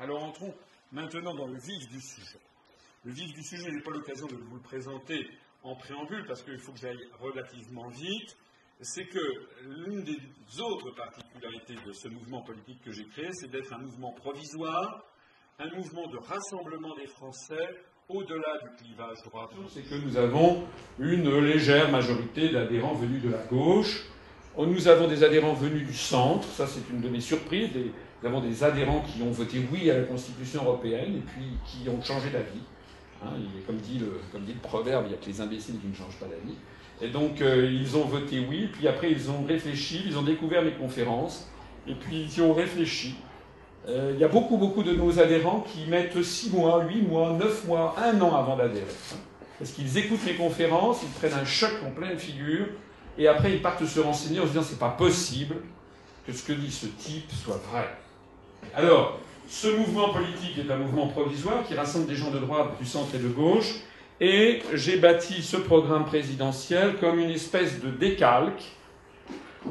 Alors entrons maintenant dans le vif du sujet. Le vif du sujet, je n'ai pas l'occasion de vous le présenter en préambule parce qu'il faut que j'aille relativement vite. C'est que l'une des autres particularités de ce mouvement politique que j'ai créé, c'est d'être un mouvement provisoire, un mouvement de rassemblement des Français au-delà du clivage droit. C'est que nous avons une légère majorité d'adhérents venus de la gauche. Nous avons des adhérents venus du centre, ça c'est une de mes surprises. Nous avons des adhérents qui ont voté oui à la Constitution européenne et puis qui ont changé d'avis. Comme dit le proverbe, il n'y a que les imbéciles qui ne changent pas d'avis. Et donc ils ont voté oui, puis après ils ont réfléchi, ils ont découvert mes conférences, et puis ils y ont réfléchi. Il y a beaucoup de nos adhérents qui mettent 6 mois, 8 mois, 9 mois, 1 an avant d'adhérer. Parce qu'ils écoutent mes conférences, ils prennent un choc en pleine figure, et après ils partent se renseigner en se disant c'est pas possible que ce que dit ce type soit vrai. Alors, ce mouvement politique est un mouvement provisoire qui rassemble des gens de droite, du centre et de gauche, et j'ai bâti ce programme présidentiel comme une espèce de décalque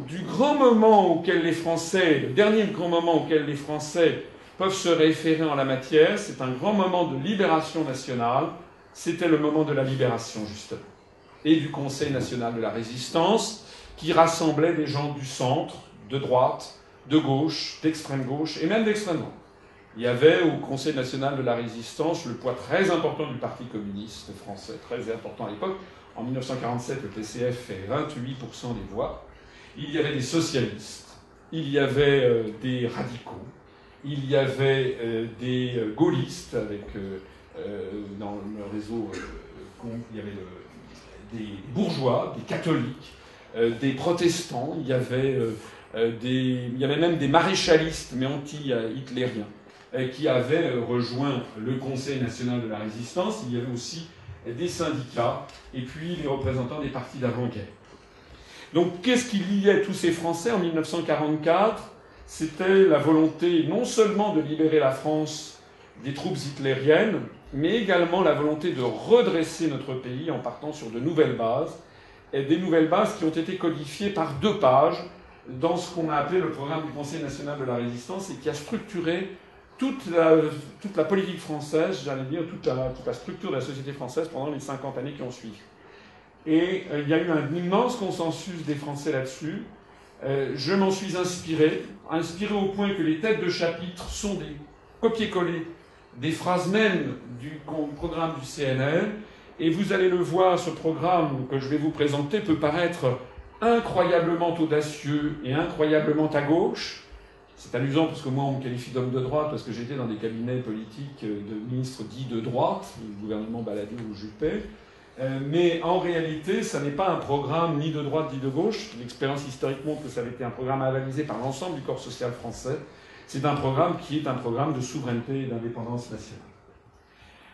du grand moment auquel les Français, le dernier grand moment auquel les Français peuvent se référer en la matière. C'est un grand moment de libération nationale. C'était le moment de la libération, justement, et du Conseil national de la résistance, qui rassemblait des gens du centre, de droite, de gauche, d'extrême gauche, et même d'extrême droite. Il y avait au Conseil national de la résistance le poids très important du Parti communiste français, très important à l'époque. En 1947, le PCF fait 28% des voix. Il y avait des socialistes, il y avait des radicaux, il y avait des gaullistes avec, dans le réseau, il y avait des bourgeois, des catholiques, des protestants, il y avait même des maréchalistes, mais anti-hitlériens, qui avaient rejoint le Conseil national de la résistance. Il y avait aussi des syndicats et puis les représentants des partis d'avant-guerre. Donc qu'est-ce qui liait tous ces Français en 1944 ? C'était la volonté non seulement de libérer la France des troupes hitlériennes, mais également la volonté de redresser notre pays en partant sur de nouvelles bases, et des nouvelles bases qui ont été codifiées par 2 pages dans ce qu'on a appelé le programme du Conseil national de la résistance et qui a structuré toute la politique française, j'allais dire toute la structure de la société française pendant les 50 années qui ont suivi. Et il y a eu un immense consensus des Français là-dessus. Je m'en suis inspiré au point que les têtes de chapitre sont des copier-coller des phrases mêmes du programme du CNL. Et vous allez le voir, ce programme que je vais vous présenter peut paraître incroyablement audacieux et incroyablement à gauche. C'est amusant parce que moi, on me qualifie d'homme de droite parce que j'étais dans des cabinets politiques de ministres dits de droite, le gouvernement Balladur ou Juppé. Mais en réalité, ça n'est pas un programme ni de droite ni de gauche. L'expérience historique montre que ça avait été un programme avalisé par l'ensemble du corps social français. C'est un programme qui est un programme de souveraineté et d'indépendance nationale.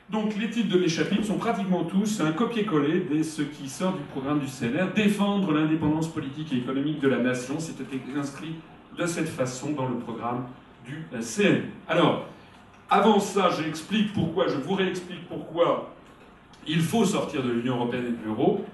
Donc les titres de mes chapitres sont pratiquement tous un copier-coller de ce qui sort du programme du CNR. Défendre l'indépendance politique et économique de la nation, c'était inscrit de cette façon dans le programme du CNR. Alors, avant ça, je vous réexplique pourquoi il faut sortir de l'Union européenne et de l'euro.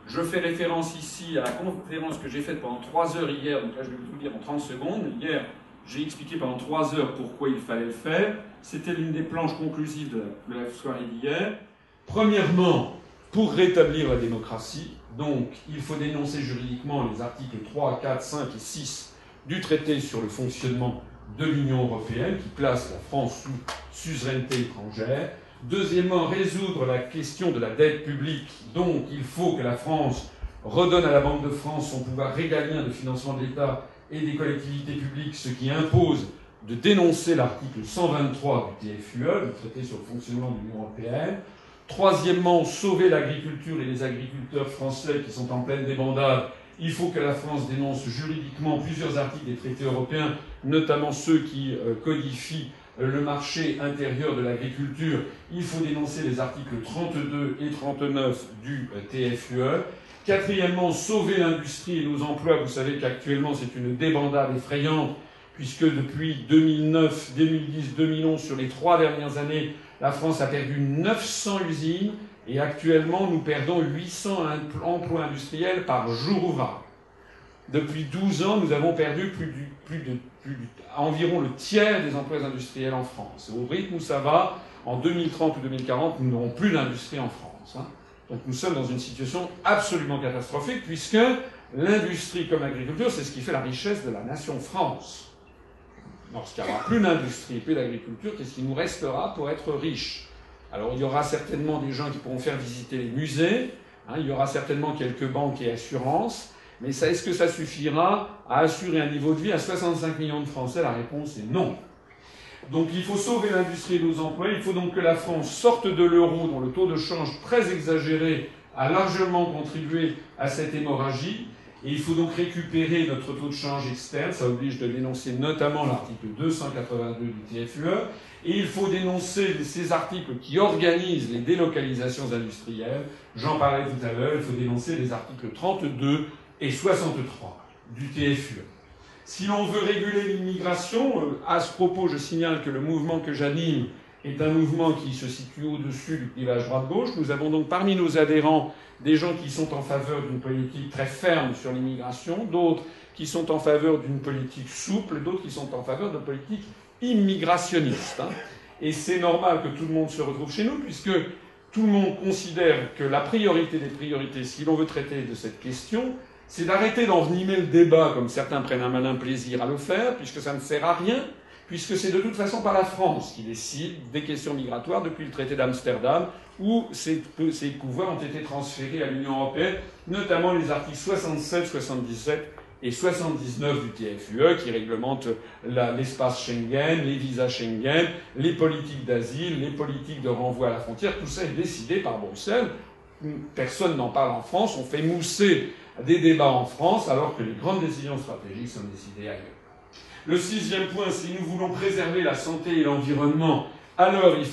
Je fais référence ici à la conférence que j'ai faite pendant 3 heures hier, donc là je vais vous dire en 30 secondes. Hier, j'ai expliqué pendant 3 heures pourquoi il fallait le faire. C'était l'une des planches conclusives de la soirée d'hier. Premièrement, pour rétablir la démocratie, donc il faut dénoncer juridiquement les articles 3, 4, 5 et 6 du traité sur le fonctionnement de l'Union européenne, qui place la France sous suzeraineté étrangère. Deuxièmement, résoudre la question de la dette publique. Donc, il faut que la France redonne à la Banque de France son pouvoir régalien de financement de l'État et des collectivités publiques, ce qui impose de dénoncer l'article 123 du TFUE, le traité sur le fonctionnement de l'Union européenne. Troisièmement, sauver l'agriculture et les agriculteurs français qui sont en pleine débandade. Il faut que la France dénonce juridiquement plusieurs articles des traités européens, notamment ceux qui codifient le marché intérieur de l'agriculture. Il faut dénoncer les articles 32 et 39 du TFUE. Quatrièmement, sauver l'industrie et nos emplois. Vous savez qu'actuellement, c'est une débandade effrayante, puisque depuis 2009, 2010, 2011, sur les 3 dernières années, la France a perdu 900 usines, et actuellement, nous perdons 800 emplois industriels par jour ouvrable. Depuis 12 ans, nous avons perdu plus de environ le tiers des emplois industriels en France. Au rythme où ça va, en 2030 ou 2040, nous n'aurons plus d'industrie en France. Hein. Donc nous sommes dans une situation absolument catastrophique, puisque l'industrie comme l'agriculture, c'est ce qui fait la richesse de la nation France. Lorsqu'il n'y aura plus d'industrie et plus d'agriculture, qu'est-ce qui nous restera pour être riche? Alors il y aura certainement des gens qui pourront faire visiter les musées, hein, il y aura certainement quelques banques et assurances, mais est-ce que ça suffira à assurer un niveau de vie à 65 millions de Français? La réponse est non. Donc il faut sauver l'industrie et nos emplois, il faut donc que la France sorte de l'euro, dont le taux de change très exagéré a largement contribué à cette hémorragie, et il faut donc récupérer notre taux de change externe, ça oblige de dénoncer notamment l'article 282 du TFUE, et il faut dénoncer ces articles qui organisent les délocalisations industrielles, j'en parlais tout à l'heure, il faut dénoncer les articles 32 et 63 du TFUE. Si l'on veut réguler l'immigration, à ce propos, je signale que le mouvement que j'anime est un mouvement qui se situe au-dessus du clivage droite-gauche. Nous avons donc parmi nos adhérents des gens qui sont en faveur d'une politique très ferme sur l'immigration, d'autres qui sont en faveur d'une politique souple, d'autres qui sont en faveur d'une politique immigrationniste. Hein. Et c'est normal que tout le monde se retrouve chez nous, puisque tout le monde considère que la priorité des priorités, si l'on veut traiter de cette question, c'est d'arrêter d'envenimer le débat, comme certains prennent un malin plaisir à le faire, puisque ça ne sert à rien, puisque c'est de toute façon pas la France qui décide des questions migratoires depuis le traité d'Amsterdam, où ces pouvoirs ont été transférés à l'Union européenne, notamment les articles 67, 77 et 79 du TFUE, qui réglementent l'espace Schengen, les visas Schengen, les politiques d'asile, les politiques de renvoi à la frontière. Tout ça est décidé par Bruxelles. Personne n'en parle en France. On fait mousser des débats en France, alors que les grandes décisions stratégiques sont décidées ailleurs. Le sixième point, si nous voulons préserver la santé et l'environnement, alors il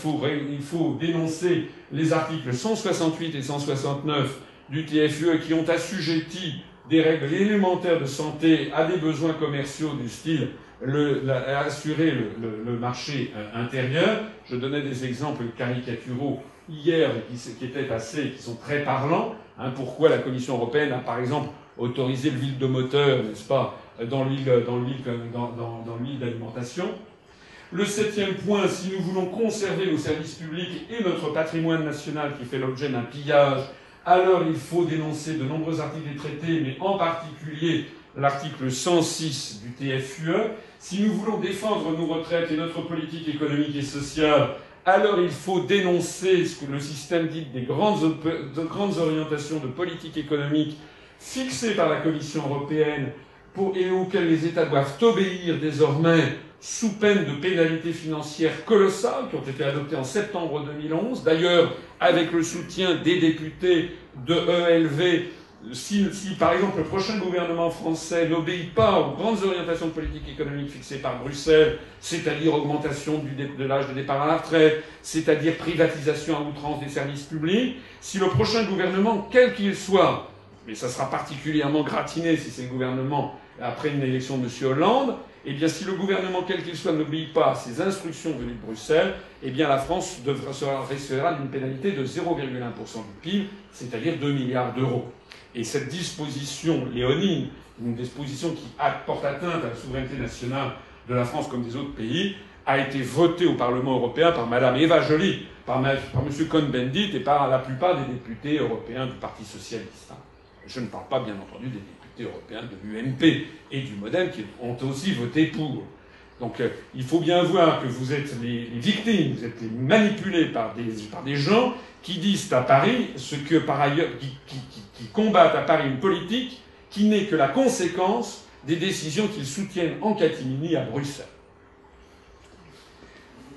faut dénoncer les articles 168 et 169 du TFUE qui ont assujetti des règles élémentaires de santé à des besoins commerciaux du style assurer le marché intérieur. Je donnais des exemples caricaturaux hier qui sont très parlants. Hein, pourquoi la Commission européenne a par exemple autorisé l'huile de moteur, n'est-ce pas, dans l'huile d'alimentation. Le septième point, si nous voulons conserver nos services publics et notre patrimoine national qui fait l'objet d'un pillage, alors il faut dénoncer de nombreux articles des traités, mais en particulier l'article 106 du TFUE. Si nous voulons défendre nos retraites et notre politique économique et sociale, alors il faut dénoncer ce que le système dit des grandes orientations de politique économique fixées par la Commission européenne et auxquelles les États doivent obéir désormais sous peine de pénalités financières colossales qui ont été adoptées en septembre 2011. D'ailleurs, avec le soutien des députés de ELV, si par exemple le prochain gouvernement français n'obéit pas aux grandes orientations de politique économique fixées par Bruxelles, c'est-à-dire augmentation de l'âge de départ à la retraite, c'est-à-dire privatisation à outrance des services publics, si le prochain gouvernement, quel qu'il soit, mais ça sera particulièrement gratiné si c'est le gouvernement après une élection de M. Hollande, eh bien si le gouvernement, quel qu'il soit, n'obéit pas à ces instructions venues de Bruxelles, eh bien la France restera d'une pénalité de 0,1% du PIB, c'est-à-dire 2 milliards d'euros. Et cette disposition léonine, une disposition qui porte atteinte à la souveraineté nationale de la France comme des autres pays, a été votée au Parlement européen par Mme Eva Joly, par M. Cohn-Bendit et par la plupart des députés européens du Parti socialiste. Je ne parle pas, bien entendu, des députés européens de l'UMP et du MoDem qui ont aussi voté pour. Donc il faut bien voir que vous êtes les victimes, vous êtes les manipulés par des gens qui disent à Paris ce que par ailleurs, qui combattent à Paris une politique qui n'est que la conséquence des décisions qu'ils soutiennent en catimini à Bruxelles.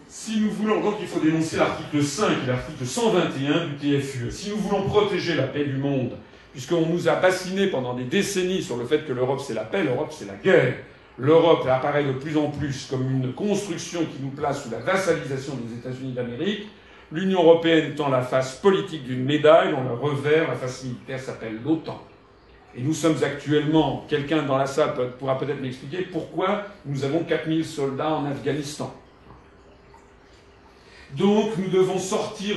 Si nous voulons, donc il faut dénoncer l'article 5 et l'article 121 du TFUE. Si nous voulons protéger la paix du monde, puisqu'on nous a bassinés pendant des décennies sur le fait que l'Europe c'est la paix, l'Europe c'est la guerre. L'Europe apparaît de plus en plus comme une construction qui nous place sous la vassalisation des États-Unis d'Amérique, l'Union européenne étant la face politique d'une médaille dont le revers, la face militaire, s'appelle l'OTAN. Et nous sommes actuellement, quelqu'un dans la salle pourra peut-être m'expliquer pourquoi nous avons 4000 soldats en Afghanistan. Donc nous devons sortir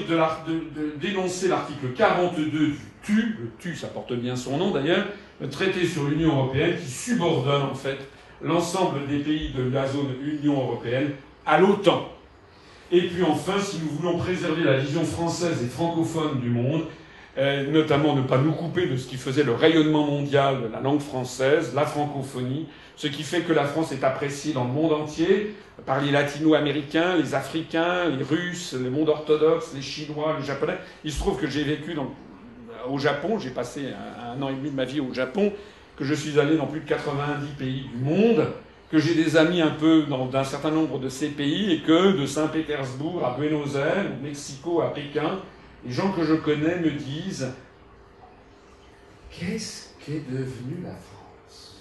dénoncer l'article 42 du TU, le TU ça porte bien son nom d'ailleurs, le traité sur l'Union européenne qui subordonne en fait l'ensemble des pays de la zone Union européenne à l'OTAN. Et puis enfin, si nous voulons préserver la vision française et francophone du monde, notamment ne pas nous couper de ce qui faisait le rayonnement mondial de la langue française, la francophonie, ce qui fait que la France est appréciée dans le monde entier par les latino-américains, les africains, les russes, le monde orthodoxe, les chinois, les japonais. Il se trouve que j'ai vécu au Japon, j'ai passé un an et demi de ma vie au Japon, que je suis allé dans plus de 90 pays du monde, que j'ai des amis un peu d'un certain nombre de ces pays, et que de Saint-Pétersbourg à Buenos Aires, au Mexico à Pékin, les gens que je connais me disent « Qu'est-ce qu'est devenue la France ?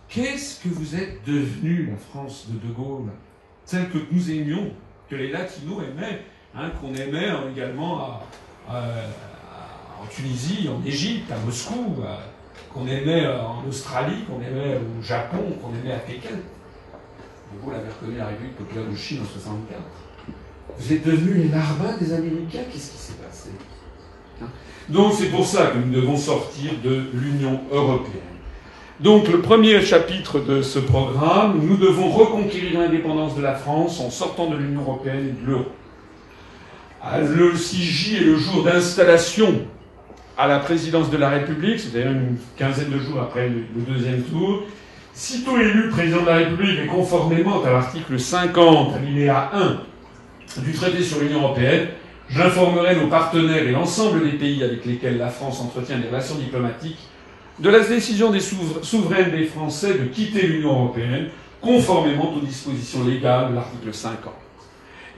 Qu'est-ce que vous êtes devenue, la France de De Gaulle ? Celle que nous aimions, que les latinos aimaient, qu'on aimait également en Tunisie, en Égypte, à Moscou, qu'on aimait en Australie, qu'on aimait au Japon, qu'on aimait à Pékin. De Gaulle avait reconnu la République populaire de Chine en 1964. Vous êtes devenus les larbins des Américains, qu'est-ce qui s'est passé ? Donc c'est pour ça que nous devons sortir de l'Union européenne. Donc le premier chapitre de ce programme, nous devons reconquérir l'indépendance de la France en sortant de l'Union européenne et de l'euro. Le 6J est le jour d'installation à la présidence de la République, c'est-à-dire une quinzaine de jours après le deuxième tour. Sitôt élu président de la République et conformément à l'article 50, alinéa 1 du traité sur l'Union européenne, j'informerai nos partenaires et l'ensemble des pays avec lesquels la France entretient des relations diplomatiques de la décision des souveraines des Français de quitter l'Union européenne, conformément aux dispositions légales de l'article 50.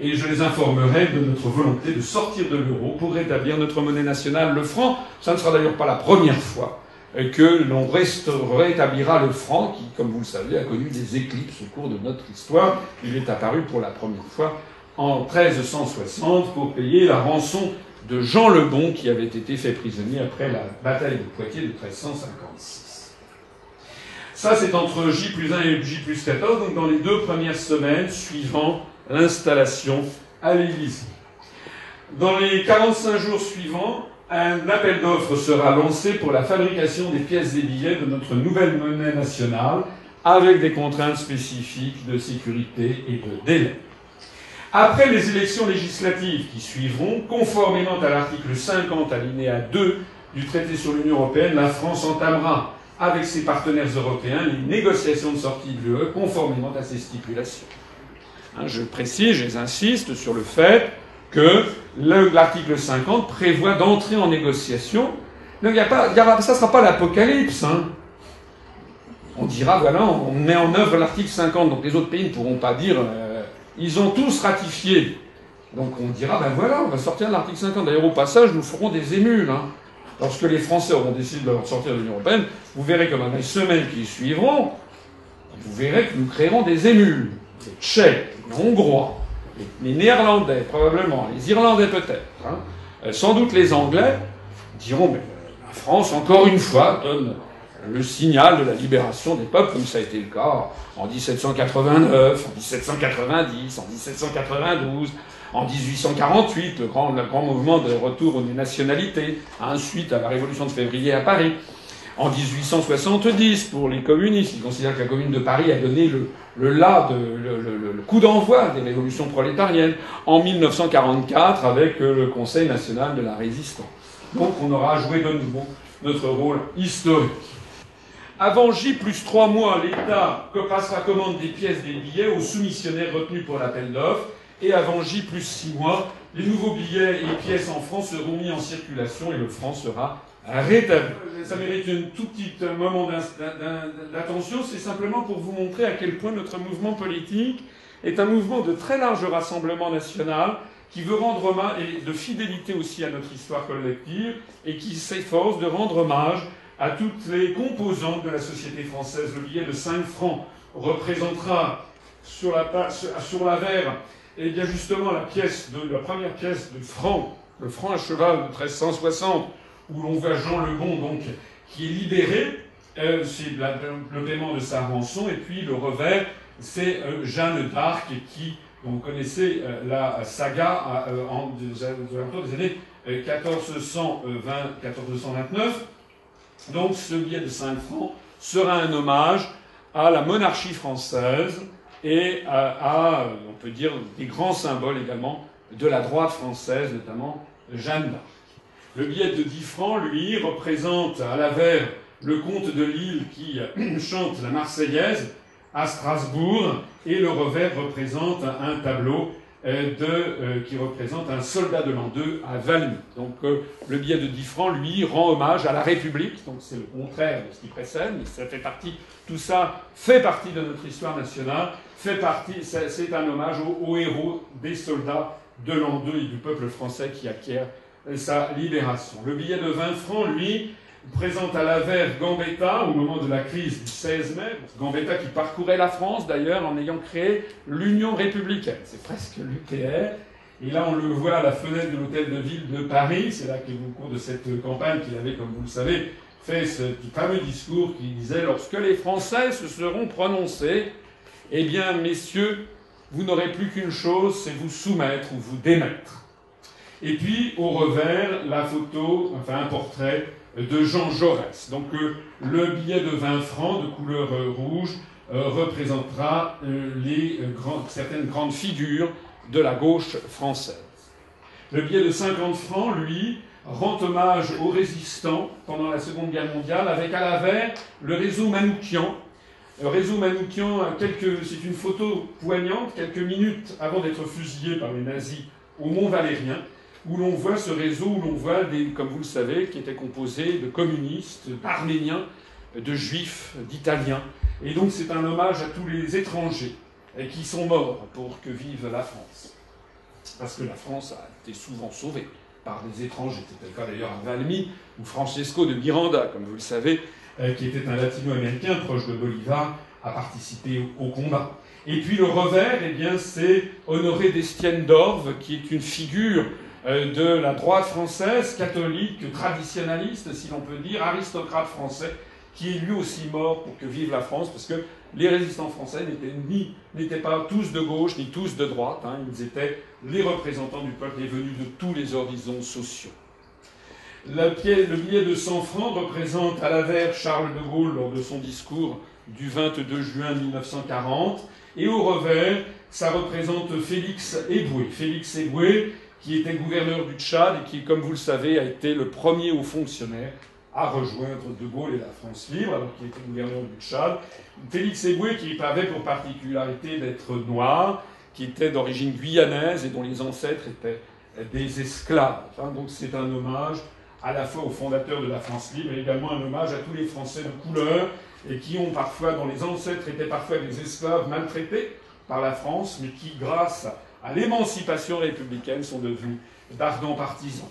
Et je les informerai de notre volonté de sortir de l'euro pour rétablir notre monnaie nationale, le franc. Ça ne sera d'ailleurs pas la première fois que l'on rétablira le franc, qui, comme vous le savez, a connu des éclipses au cours de notre histoire. Il est apparu pour la première fois en 1360 pour payer la rançon de Jean le Bon, qui avait été fait prisonnier après la bataille de Poitiers de 1356. Ça, c'est entre J+1 et J+14, donc dans les 2 premières semaines suivant l'installation à l'Élysée. Dans les 45 jours suivants, un appel d'offres sera lancé pour la fabrication des pièces et billets de notre nouvelle monnaie nationale, avec des contraintes spécifiques de sécurité et de délai. Après les élections législatives qui suivront, conformément à l'article 50 alinéa 2 du traité sur l'Union européenne, la France entamera avec ses partenaires européens les négociations de sortie de l'UE conformément à ces stipulations. Je précise, j'insiste sur le fait que l'article 50 prévoit d'entrer en négociation. Donc ça ne sera pas l'apocalypse. On dira, voilà, on met en œuvre l'article 50, donc les autres pays ne pourront pas dire ils ont tous ratifié. Donc on dira, ben voilà, on va sortir de l'article 50. D'ailleurs, au passage, nous ferons des émules. Lorsque les Français auront décidé de sortir de l'Union européenne, vous verrez que dans les semaines qui suivront, vous verrez que nous créerons des émules. Les Tchèques, les Hongrois, les Néerlandais, probablement, les Irlandais peut-être, sans doute les Anglais, diront, mais la France, encore une fois, donne le signal de la libération des peuples, comme ça a été le cas en 1789, en 1790, en 1792, en 1848, le grand mouvement de retour des nationalités, suite à la Révolution de février à Paris. En 1870, pour les communistes, ils considèrent que la Commune de Paris a donné le coup d'envoi des révolutions prolétariennes. En 1944, avec le Conseil national de la résistance. Donc on aura joué de nouveau notre rôle historique. Avant J+3 mois, l'État passera commande des pièces des billets aux soumissionnaires retenus pour l'appel d'offres. Et avant J+6 mois, les nouveaux billets et pièces en francs seront mis en circulation et le franc sera rétabli. Ça mérite un tout petit moment d'attention. C'est simplement pour vous montrer à quel point notre mouvement politique est un mouvement de très large rassemblement national qui veut rendre hommage, et de fidélité aussi à notre histoire collective, et qui s'efforce de rendre hommage à toutes les composantes de la société française. Le billet de 5 francs représentera sur l'avers, et bien justement la première pièce de franc, le franc à cheval de 1360, où l'on voit Jean le Bon, donc, qui est libéré, c'est le paiement de sa rançon, et puis le revers, c'est Jeanne d'Arc, qui, vous connaissez la saga des années 1420-1429. Donc ce billet de 5 francs sera un hommage à la monarchie française et on peut dire, des grands symboles également de la droite française, notamment Jeanne d'Arc. Le billet de 10 francs, lui, représente à l'avers le comte de Lille qui chante la Marseillaise à Strasbourg, et le revers représente un tableau qui représente un soldat de l'an 2 à Valmy. Donc le billet de 10 francs, lui, rend hommage à la République, donc c'est le contraire de ce qui précède, mais ça fait partie, tout ça fait partie de notre histoire nationale, c'est un hommage aux héros des soldats de l'an 2 et du peuple français qui acquiert sa libération. Le billet de 20 francs, lui, présente à l'avers Gambetta au moment de la crise du 16 mai. Gambetta qui parcourait la France d'ailleurs en ayant créé l'Union républicaine. C'est presque l'UPR. Et là on le voit à la fenêtre de l'hôtel de ville de Paris. C'est là qu'au cours de cette campagne qu'il avait, comme vous le savez, fait ce fameux discours qui disait « Lorsque les Français se seront prononcés, eh bien messieurs, vous n'aurez plus qu'une chose, c'est vous soumettre ou vous démettre. » Et puis au revers, la photo, enfin un portrait de Jean Jaurès. Donc le billet de 20 francs de couleur rouge représentera certaines grandes figures de la gauche française. Le billet de 50 francs, lui, rend hommage aux résistants pendant la Seconde Guerre mondiale, avec à l'avers le réseau Manoukian. Le réseau Manoukian, c'est une photo poignante, quelques minutes avant d'être fusillé par les nazis au Mont Valérien, où l'on voit ce réseau, où l'on voit, comme vous le savez, qui était composé de communistes, d'Arméniens, de Juifs, d'Italiens. Et donc c'est un hommage à tous les étrangers qui sont morts pour que vive la France. Parce que la France a été souvent sauvée par des étrangers. C'était le cas d'ailleurs à Valmy, où Francesco de Miranda, comme vous le savez, qui était un latino-américain proche de Bolivar, a participé au combat. Et puis le revers, eh bien, c'est Honoré d'Estienne d'Orve, qui est une figure de la droite française, catholique, traditionnaliste, si l'on peut dire, aristocrate français, qui est lui aussi mort pour que vive la France, parce que les résistants français n'étaient pas tous de gauche, ni tous de droite, hein, ils étaient les représentants du peuple et venus de tous les horizons sociaux. Le billet de 100 francs représente à l'avers Charles de Gaulle lors de son discours du 22 juin 1940, et au revers, ça représente Félix Éboué. Félix Éboué, qui était gouverneur du Tchad et qui, comme vous le savez, a été le premier haut fonctionnaire à rejoindre De Gaulle et la France libre, alors qu'il était gouverneur du Tchad. Félix Éboué, qui avait pour particularité d'être noir, qui était d'origine guyanaise et dont les ancêtres étaient des esclaves. Hein, donc c'est un hommage à la fois aux fondateurs de la France libre et également un hommage à tous les Français de couleur et qui ont parfois, dont les ancêtres étaient parfois des esclaves maltraités par la France, mais qui, grâce à l'émancipation républicaine, sont devenus d'ardents partisans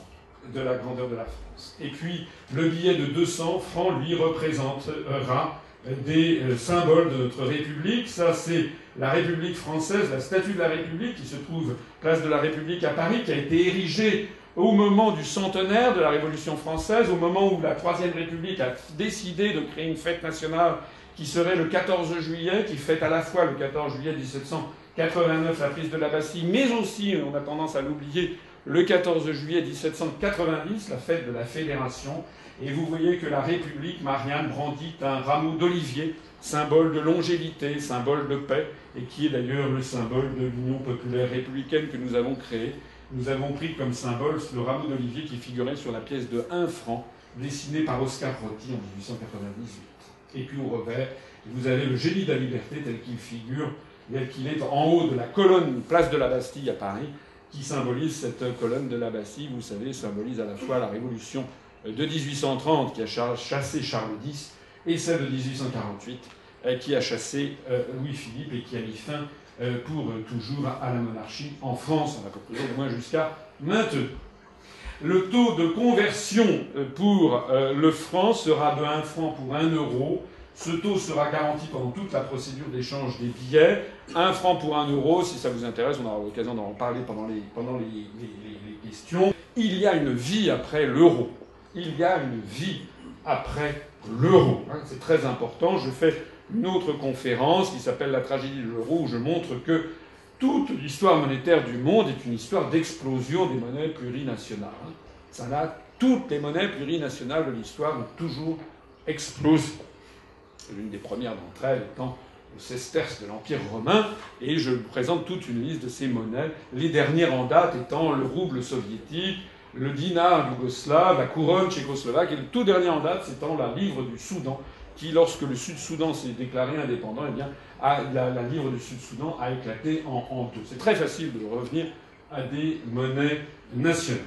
de la grandeur de la France. Et puis, le billet de 200 francs, lui, représentera des symboles de notre République. Ça, c'est la République française, la statue de la République, qui se trouve place de la République à Paris, qui a été érigée au moment du centenaire de la Révolution française, au moment où la Troisième République a décidé de créer une fête nationale qui serait le 14 juillet, qui fête à la fois le 14 juillet 1789 la prise de la Bastille, mais aussi, on a tendance à l'oublier, le 14 juillet 1790, la fête de la Fédération. Et vous voyez que la République, Marianne, brandit un rameau d'olivier, symbole de longévité, symbole de paix, et qui est d'ailleurs le symbole de l'Union populaire républicaine que nous avons créée. Nous avons pris comme symbole le rameau d'olivier qui figurait sur la pièce de 1 franc, dessinée par Oscar Rotti en 1898. Et puis au revers, vous avez le génie de la liberté tel qu'il figure, tel qu'il est en haut de la colonne place de la Bastille à Paris, qui symbolise cette colonne de la Bastille, vous savez, symbolise à la fois la révolution de 1830 qui a chassé Charles X et celle de 1848 qui a chassé Louis-Philippe et qui a mis fin pour toujours à la monarchie en France, on a compris au moins jusqu'à maintenant. Le taux de conversion pour le franc sera de 1 franc pour 1 euro. Ce taux sera garanti pendant toute la procédure d'échange des billets. 1 franc pour 1 euro, si ça vous intéresse, on aura l'occasion d'en parler pendant les questions. Il y a une vie après l'euro. Il y a une vie après l'euro. C'est très important. Je fais une autre conférence qui s'appelle La tragédie de l'euro, où je montre que toute l'histoire monétaire du monde est une histoire d'explosion des monnaies plurinationales. Toutes les monnaies plurinationales de l'histoire ont toujours explosé. l'une des premières d'entre elles étant le sesterce de l'Empire romain, et je présente toute une liste de ces monnaies, les dernières en date étant le rouble soviétique, le dinar yougoslave, la couronne tchécoslovaque, et le tout dernier en date, étant la livre du Soudan, qui, lorsque le Sud-Soudan s'est déclaré indépendant, eh bien, la livre du Sud-Soudan a éclaté en deux. C'est très facile de revenir à des monnaies nationales.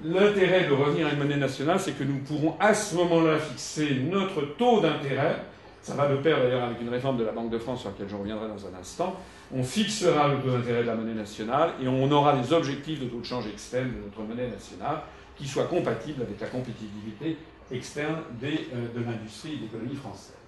L'intérêt de revenir à une monnaie nationale, c'est que nous pourrons à ce moment-là fixer notre taux d'intérêt. Ça va de pair d'ailleurs avec une réforme de la Banque de France sur laquelle je reviendrai dans un instant. On fixera le taux d'intérêt de la monnaie nationale et on aura des objectifs de taux de change externe de notre monnaie nationale qui soient compatibles avec la compétitivité externe de l'industrie et de l'économie française.